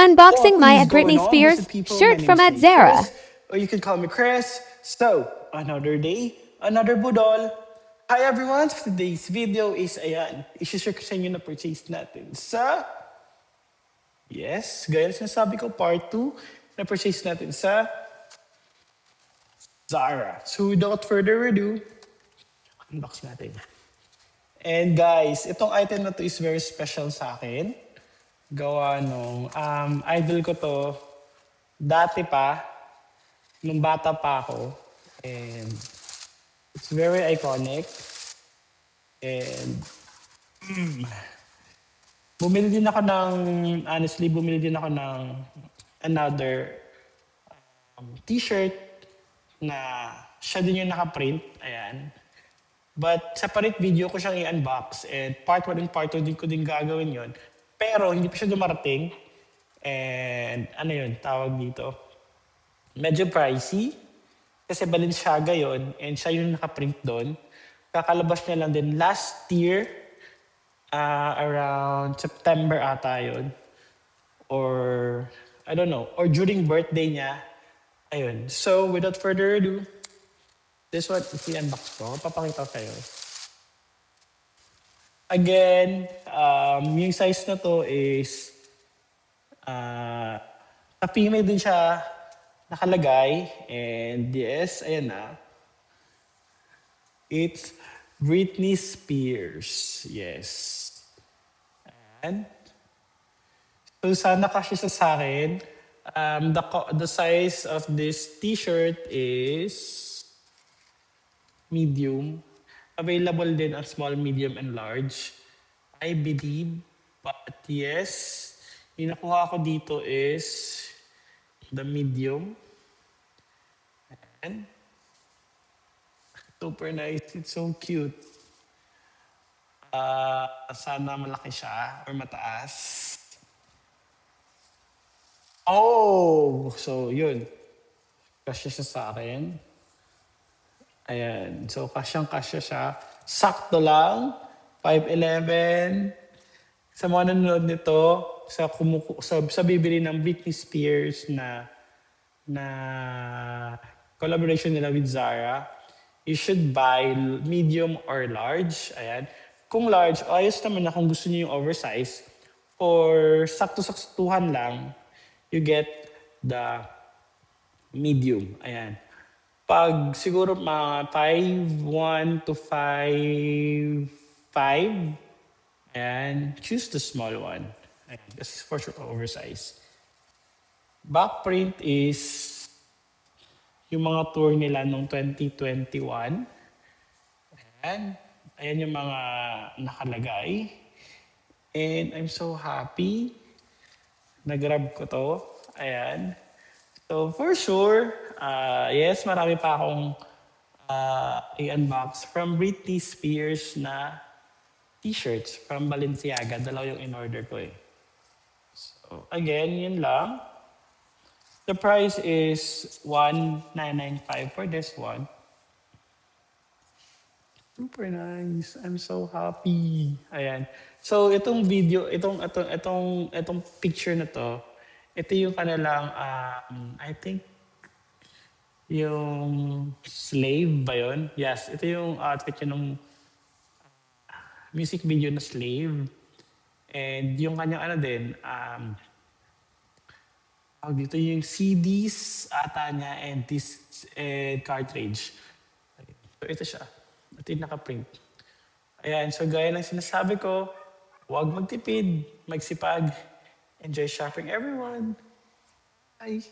Unboxing my What at is going Britney on, Spears Boosted people? My shirt name from is at Nate Zara. Chris, or you can call me Chris. So, another day, another budol. Hi everyone, so today's video is, ayan, isi-share ko sa inyo na purchase natin sa, yes, gaya na sinasabi ko, part 2, na purchase natin sa Zara. So without further ado, unbox natin. And guys, itong item na to is very special sa akin. Gawa nung idol ko to dati pa, nung bata pa ako. And it's very iconic. And bumili din ako ng another t-shirt na siya din yung naka-print. Ayan. But separate video ko siyang i-unbox. And part 1 and part 2 din ko din gagawin yon. Pero hindi pa siya dumarating. And ano yun, tawag dito. Medyo pricey. Kasi Balenciaga yon and siya yung nakaprint doon. Kakalabas niya lang din last year, around September ata yun. Or, I don't know, or during birthday niya. Ayun. So, without further ado, this one, i-unbox ko. Papakita ko kayo. Again, yung size na to is, sa female din siya nakalagay. And yes, ayan na. It's Britney Spears. Yes. And so sana kasi sa akin, the size of this t-shirt is medium. Available din ang small, medium, and large. I believe. But yes, yung nakuha ko dito is the medium. And super nice. It's so cute. Sana malaki siya or mataas. Oh! So, yun. Kasya siya sa akin. Ayan. So, kasyang-kasya siya. Sakto lang. 5'11". Sa mga nanonood nito, sa bibili ng Britney Spears na collaboration nila with Zara, you should buy medium or large. Ayan. Kung large, ayos naman na kung gusto niyo yung oversize. For sakto-saktuhan lang, you get the medium. Ayan. Pag siguro mga 5'1" to 5'5", ayan, choose the small one. Ayan, this is for sure oversize. Back print is yung mga tour nila noong 2021. Ayan. Ayan yung mga nakalagay. And I'm so happy. Nag-grab ko to. Ayan. So for sure, yes, marami pa akong i-unbox from Britney Spears na t-shirts from Balenciaga. Dalawa yung in-order ko eh. So again, yun lang. The price is 1,995 for this one. Super nice. I'm so happy. Ayan. So itong video, itong picture na to, ito yung kanilang, I think, yung Slave ba yun? Yes, ito yung outfit yun ng music video na Slave. And yung kanyang ano din, dito yung CDs ata niya and discs and cartridge. So ito siya. Ito yung nakaprint. Ayan, so gaya ng sinasabi ko, huwag magtipid, magsipag. Enjoy shopping everyone. Bye!